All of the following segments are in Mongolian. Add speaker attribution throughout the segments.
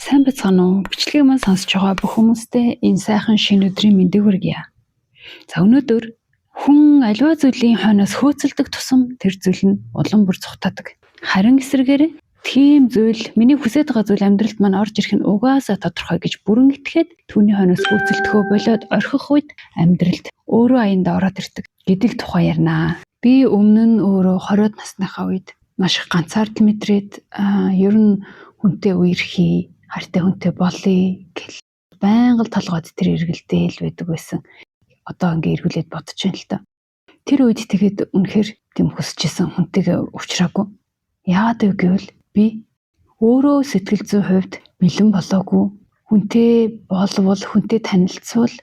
Speaker 1: Сайн бацгаана уу? Бичлэгийг маань сонсож байгаа бүх хүмүүстээ энэ сайхан шинэ өдрийн мэндийг хүргье. За өнөөдөр хүн аливаа зүйлийн хойноос хөөцөлдөг тусам тэр зүйл нь улам бүр цухтадаг. Харин эсрэгээр тийм зүйл миний хүсэж байгаа зүйл амьдралд маань орж ирэх нь угаасаа тодорхой гэж бүрэн итгээд түүний хойноос хөөцөлдөхөө болоод орхих үед амьдралд өөрөө аяндаа ороод ирдэг гэдэг тухай ярина. Би өмнө нь өөрөө 20-од насныхаа үед маш их ганцаардал мэдрээд ер нь хүнтэй үерхий хартай хүнтэй болъё гэл байнга толгойд тэр эргэлдээл байдаг байсан. Одоо ингээ эргүүлээд бодож байна л та. Тэр үед тэгээд үнэхээр тийм хүсэжсэн хүнтэйгээ уулзраагүй. Яагаад вэ гэвэл би өөрөө сэтгэл зүйн хувьд бэлэн болоогүй. Хүнтэй болвол хүнтэй танилцвал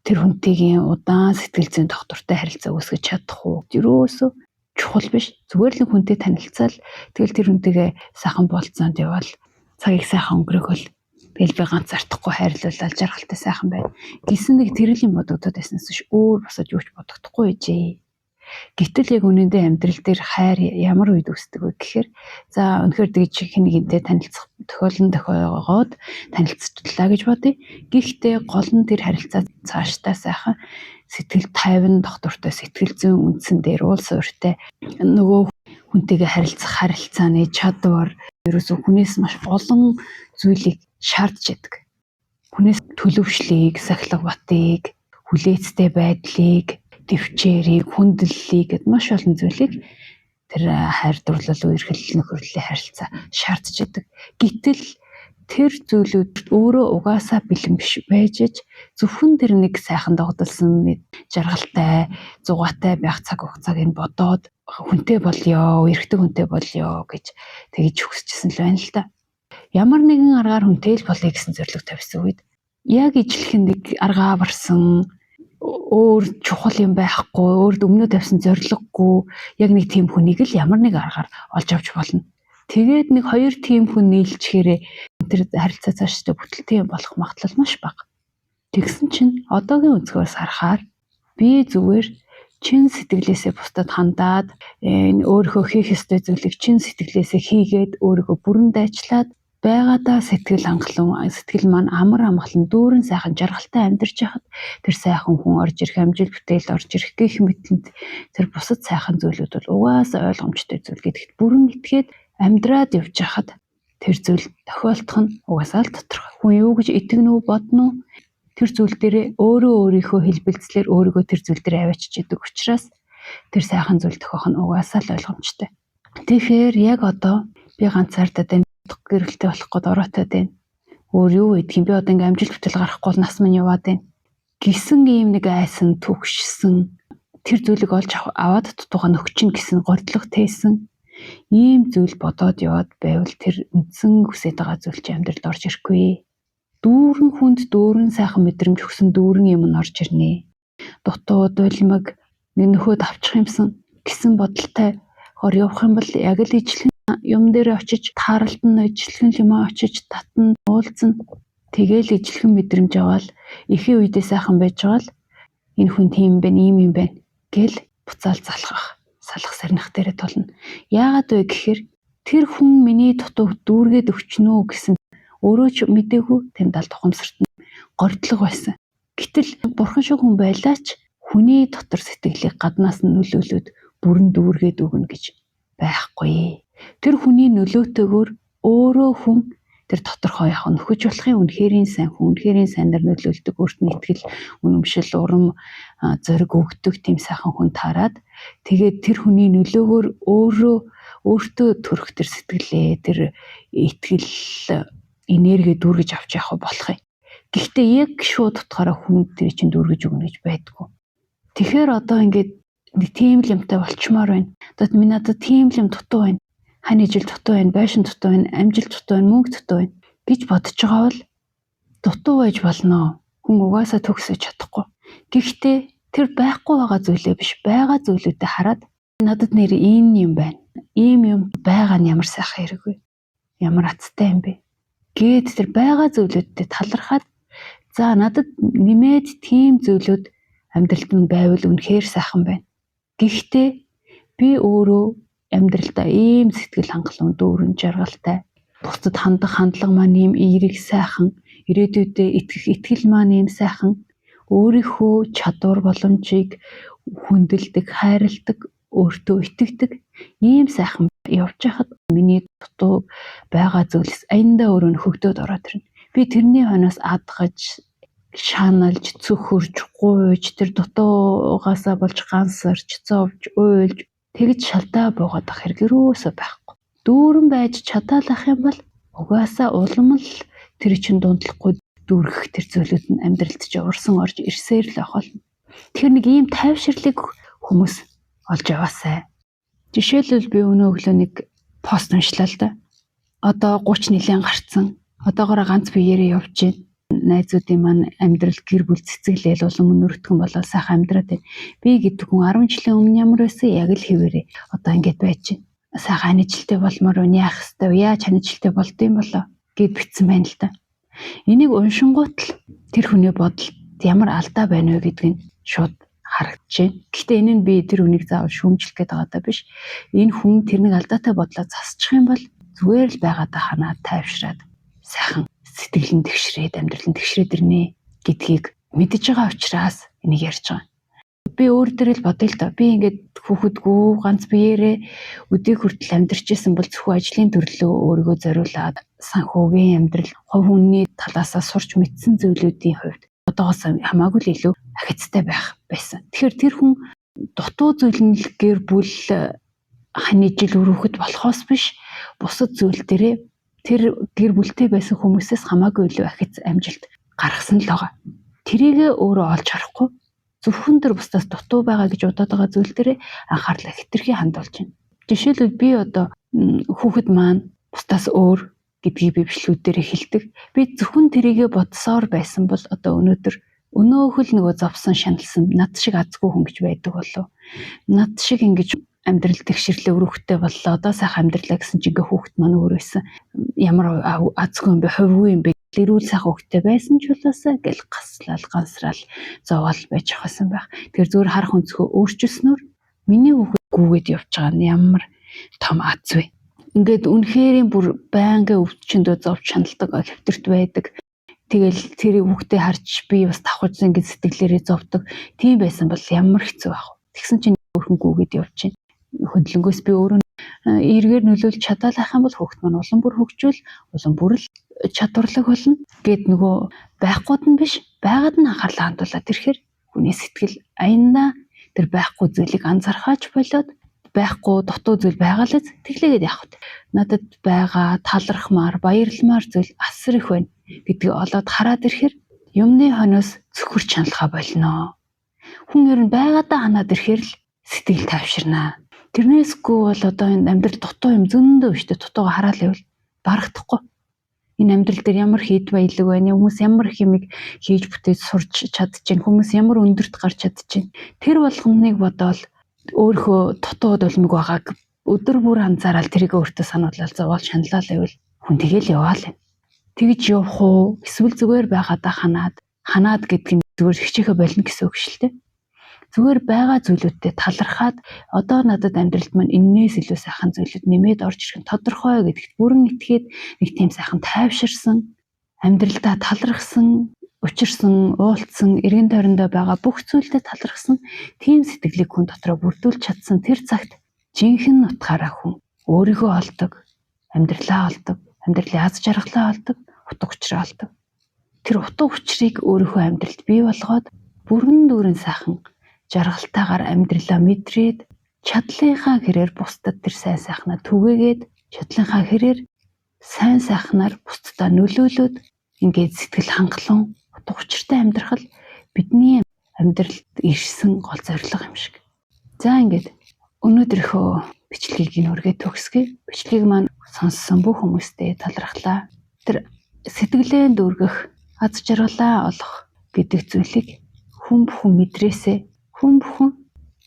Speaker 1: тэр хүнтэйгийн удаан сэтгэл зүйн доктортой харилцаа үүсгэж чадах уу? Ерөөсөө чухал биш. Зүгээр л хүнтэй танилцал тэгэл тэр хүнтэйгээ сайхан болцоонд явбал цагийг сайхан өнгөрөөхөл тэгэл би ганц артахгүй хайрлуулаад жаргалтай сайхан байна. Гэсэн нэг тэрлийн бодогдоод байснаас биш өөр босож юу ч бодогдохгүй ээжээ. Гэтэл яг үнэндээ амьдрал дээр хайр ямар үед үүсдэг вэ гэхээр за өнөхөр тэгж хэнийгэнтэй танилцах тохиолгоод танилцчлаа гэж бодъё. Гэхдээ гол нь тэр харилцаа цаашдаа сайхан сэтгэл тайван доктортой сэтгэл зүйн үндсэн дээр уул суурьтай нөгөө хүнтэйгээ харилцах харилцааны чадвар ерөөсөө хүнээс маш олон зүйлийг шаардж яадаг. Хүнээс төлөвшлийг, сахилга батыг, хүлээцтэй байдлыг, төвчээрийг, хүндлэлийг гэд маш олон зүйлийг тэр хайр дурлал үерхэл нөхөрлөлийн харилцаа шаардж яадаг. Гэтэл тэр зүйлүүд өөрөө угаасаа бэлэн биш байж зөвхөн тэр нэг сайхан догдолсон жаргалтай, зугаатай байх цаг хугацааг нь бодоод хүнтэй болёо, эрэгтэй хүнтэй болёо гэж тэгж хүсчихсэн л байна л да. Ямар нэгэн аргаар хүнтэй л болъё гэсэн зорилго тавьсан үед яг ижлэх нэг аргаа барсан өөр чухал юм байхгүй, өөр өмнө тавьсан зорилгогүй яг нэг тийм хүнийг л ямар нэг аргаар олж авч болно. Тэгээд нэг хоёр тийм хүн нийлчихээрээ тэр харилцаа цаашдаа бүтэлтэй болох магадлал маш бага. Тэгсэн чинь одоогийн өнцгөөс харахаар би зүгээр чин сэтгэлээсээ бусдад хандаад өөрийнхөө хийх ёстой зүйлийг чин сэтгэлээсээ хийгээд өөрийгөө бүрэн дайчлаад байгаадаа сэтгэл маань амар амгалан дүүрэн сайхан жаргалтай амьдарч яхад тэр сайхан хүн орж ирэх амжилт бүтээл орж ирэх гэх мэтлэн тэр бусад сайхан зүйлүүд бол угаасаа ойлгомжтой зүйл гэдэгт бүрэн итгээд амьдраад явж хахад тэр зүйл тохиолдох нь угаасаа л тодорхой. Хүн юу гэж итгэнэ үү бодно уу? Тэр зүйл дээрээ өөрийнхөө хэлбэлцлэр өөрийгөө тэр зүйл дээр аваачиж идэг учраас тэр сайхан зүйл тохиох нь угаасаа л ойлгомжтой. Тэгэхээр яг одоо би ганцаардаад байна. Гэрэлтэй болох гээд ороотой байна. Өөр юу гэдэг юм бэ? Одоо ингээм амжилт бүтээл гарахгүй бол нас минь яваад байна. Гисэн ийм нэг айсан түгшсэн тэр зүйлийг олж аваад дутууга нөхчин гэсэн гордлого тээсэн ийм зүйл бодоод яваад байвал тэр үндсэн хүсэж байгаа зүйл чи амьдралд орж ирэхгүй. Дүүрэн хүнд дүүрэн сайхан мэдрэмж өгсөн дүүрэн юм нь орж ирнэ. Дутуу дулмаг нөхөд авчих юмсан гэсэн бодолтой хор явах юм бол яг л ижлэх юм дээр очиж тааралдан ижлэхэн юм очиж татна уулзна. Тэгээл ижлэхэн мэдрэмж аваад ихээ үедээ сайхан байж байгаа л энэ хүн тийм байна, ийм юм байна гэл буцаал салах сарнах дээрээ тулна. Яагаад вэ гэхээр тэр хүн миний дутууг дүүргээд өгчнөө гэсэн өөрөө ч мэдээгүй тэндал тухамсарт нь гордлого байсан. Гэтэл бурхан шиг хүн байлаач хүний дотор сэтгэлийг гаднаас нь нөлөөлөд бүрэн дүүргээд өгнө гэж байхгүй. Тэр хүний нөлөөтэйгөр өөрөө хүн тэр доторхоо яг нөхөж болохын үнэхэрийн сайн хүн, үнэхэрийн сайнаар нөлөөлдөг, өөрт нь итгэл, үнэмшил, урам, зориг өгдөг тийм сайхан хүн таарад тэгээд тэр хүний нөлөөгөөр өөртөө төрөх тэр сэтгэлээ, тэр итгэл, энерги дүүргэж авч явах болох юм. Гэхдээ яг шууд утгаараа хүн тэр чинь дүүргэж өгнө гэж байдгүй. Тэгэхээр одоо ингээд нэг тийм л юмтай болчмоор байна. Одоо миний надад тийм л юм дутуу байна. Хань ижил дутуу байна, байшин дутуу байна, амжилт дутуу байна, мөнгө дутуу байна гэж бодож байгаа бол дутуу байж болно. Хүн угаасаа төгсөж чадахгүй. Гэхдээ тэр байхгүй байгаа зүйлээ биш, байгаа зүйлүүдэд хараад надад нэр энэ юм байна. Ийм юм байгаа нь ямар сайхан хэрэг вэ? Ямар аттай юм бэ? Гээд тэр байгаа зүйлүүдэд талархаад за надад нэмээд тийм зүйлүүд амьдралд нь байвал үнэхээр сайхан байна. Гэхдээ Би өөрөө амьдралдаа ийм сэтгэл хангалуун дүүрэн жаргалтай. Бусдад хандах хандлага маань ийм эерэг сайхан, ирээдүйдээ итгэх итгэл маань ийм сайхан, өөрийнхөө чадвар боломжийг хүндэлдэг, хайрладаг, өөртөө итгэдэг ийм сайхан явж хахад миний дутуу байгаа зүйлс аяндаа өөрөө хөгдөөд ороод ирнэ. Би тэрний хойноос адгаж, шаналж, цөхөрж, гуйж, тэр дутуугаасаа болж гансарч, зовж, уйлж тэгж шалдаа буугаад ах хэрэг юусоо байхгүй. Дүүрэн байж чадаалах юм бол угаасаа улам л тэр чин дундлахгүй дүүргэх тэр зүйлүүд нь амьдралд чи урсан орж ирсээр л байх болно. Тэгэхээр нэг ийм тайвширлыг хүмүүс олж яваасай. Жишээлбэл би өнөө өглөө нэг пост уншлаа л да. Одоо 30 жилийн гарцсан. Одоогоор ганц биеэрээ явж байна. Найзуудын маань амьдрал гэр бүл цэцэглээл улам өнөртгөн болоод сайхан амьдраад байна. Би гэдэг хүн 10 жилийн өмнө ямар байсан яг л хэвээрээ одоо ингэж байж байна. Сайхан ажилттай болмоор яах хэвээр яаж ажилттай болдсон болоо гэд битсэн байна л да. Энийг уншингуут л тэр хүний бодолд ямар алдаа байна вэ гэдгийг шууд харагдаж байна. Гэхдээ энэ нь би тэр хүнийг заавал шүүмжлэх гээд байгаа даа биш. Энэ хүн тэрнийг алдаатай бодлоо засчих юм бол зүгээр л байгаадаа ханаад тайвшраад сайхан сэтгэл нь тэгшрээд амьдрал нь тэгшрээд ирнэ гэдгийг мэдж байгаа учраас энийг ярьж байгаа. Би өөр дээрээ л бодъё л доо. Би ингээд хүүхэдгүй ганц биеэрээ өдийг хүртэл амьдарч исэн бол зөвхөн ажлын төрлөө өөрийгөө зориулаад санхүүгийн амьдрал, хувь хүний талаасаа сурч мэдсэн зүйлүүдийн хувьд одоогоос хамаагүй л илүү ахицтай байх байсан. Тэгэхээр тэр хүн дутуу зүйлнэл гэр бүл ханы жил өрөөхөд болохоос биш бусад зүйл дээрээ тэр гэр бүлтэй байсан хүмүүсээс хамаагүй илүү ахиц амжилт гаргасан л байгаа. Тэрийгэ өөрөө олж харахгүй зөвхөн тэр бусдаас дутуу байгаа гэж удаад байгаа зүйл дээрээ анхаарлаа хэтэрхий хандуулж байна. Жишээлбэл би одоо хүүхэд маань бусдаас өөр гэдгийг би бичлэгүүдээр хэлдэг. Би зөвхөн тэрийгэ бодсоор байсан бол одоо өнөөхөл нөгөө зовсон шаналсан над шиг азгүй хүн гэж байдаг болов. Над шиг ингэж амьдрал тэгшэрлээ өрөөхтэй боллоо. Одоо сайхан амьдралаа гэсэн чинь хүүхэд маань өөрөөсөн ямар азгүй юм бэ, хувгүй юм бэ, эрүүл сайхан хүүхдтэй байсан ч болоосаа гэл гаслал, гансраал, зовоол байж хасан байх. Тэгэхээр зүгээр харах өнцгөө өөрчилснөөр миний хүүхэд гүгээд явж байгаа нь ямар том аз вэ. Ингээд үнэхэрийн бүр байнга өвчнөдөө зовж шаналдаг, хэвтэрт байдаг. Тэгэл тэр хүүхдээ харж би бас давхаж ингэж сэтгэлээрээ зовдөг. Тийм байсан бол ямар хэцүү байх вэ? Тэгсэн чинь өөрхөн гүгээд явж байна. Хөдөлгөөс би өөрөө эргээр нөлөөлж чадаалах юм бол хүүхэд маань улам бүр хөгжүүл, улам бүр л чадварлаг болно гэд нөгөө байхгүйд нь биш, байгаад нь анхаарлаа хандуулаад ирэхээр хүний сэтгэл аяндаа тэр байхгүй зүйлийг анзаархаач болоод байхгүй дутуу зүйл байгаа л тэглээгээд явах. Надад байгаа талархмаар, баярламар зүйл асар их байна гэдгийг олоод хараад ирэхээр юмны хойноос цөхөрч чаналхаа болно. Хүн ер нь байгаадаа ханаад ирэхээр л сэтгэл тайвширнаа. Тэрнээсгүй бол одоо энэ амьдрал дутуу юм зөндөө биштэй дутууга хараал явал барагдахгүй. Энэ амьдрал дээр ямар хийд баялаг байна, хүмүүс ямар их юмыг хийж бүтээж сурч чадчихээн, хүмүүс ямар өндөрт гарч чадчихээн. Тэр болгоныг бодоол өөрөө дутуу дулмиг байгааг өдөр бүр анзаараад тэрийг өөртөө сануулаад зовоол шаналал байвал хүн тэгэл яваал юм. Тэгж явах уу? Эсвэл зүгээр байгаадаа ханаад гэдг нь зүгээр хичээхэ болно гэсэн үг шүү дээ. Зүгээр байгаа зүйлүүдтэй талархаад одоо надад амьдралд маань энээс илүү сайхан зүйлүүд нэмээд орж ирэх нь тодорхой гэдэгт бүрэн итгээд нэг тийм сайхан тайвширсан, амьдралдаа талархсан, учирсан, уулцсан, эргэн тойрондоо байгаа бүх зүйлдээ талархсан тийм сэтгэлийг хүн дотроо бүрдүүлж чадсан тэр цагт жинхэнэ утгаараа хүн өөрийгөө олдог, амьдралаа олдог, амьдралын аз жаргалаа олдог, утга учраа олдог. Тэр утга учрыг өөрийнхөө амьдралд бий болгоод бүрэн дүүрэн сайхан жаргалтайгаар амьдралаа мэдрээд чадлынхаа хэрээр бусдад тэр сайн сайхнаа түгээгээд чадлынхаа хэрээр сайн сайхнаар бусдаа нөлөөлөөд ингээд сэтгэл хангалуун утга учиртай амьдрах л бидний амьдралд ирсэн гол зорилго юм шиг. За ингээд өнөөдрийнхөө бичлэгийг нүргээ төгсгөе. Бичлэгийг маань сонссон бүх хүмүүстээ талархлаа. Тэр сэтгэлээ дүүргэх, аз жаргалаа олох гэдэг зүйлийг хүн бүхэн мэдрээсэй. Хүн бүхэн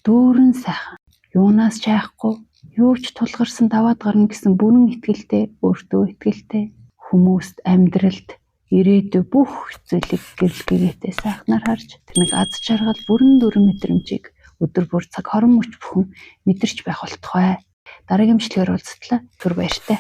Speaker 1: дүүрэн сайхан, юунаас ч айхгүй, юу ч тулгарсан даваад гарна гэсэн бүрэн итгэлтэй, өөртөө итгэлтэй хүмүүст амьдралд ирээдүй бүх зүйлийг гэрэл гээтэй сайхнаар харж тэр нэг аз жаргал бүрэн дүүрэн мэдрэмжийг өдөр бүр цаг хорон мөч бүхэн мэдэрч байх болтугай. Дараагийн бичлэгээр уулзтлаа. Түр баяртай.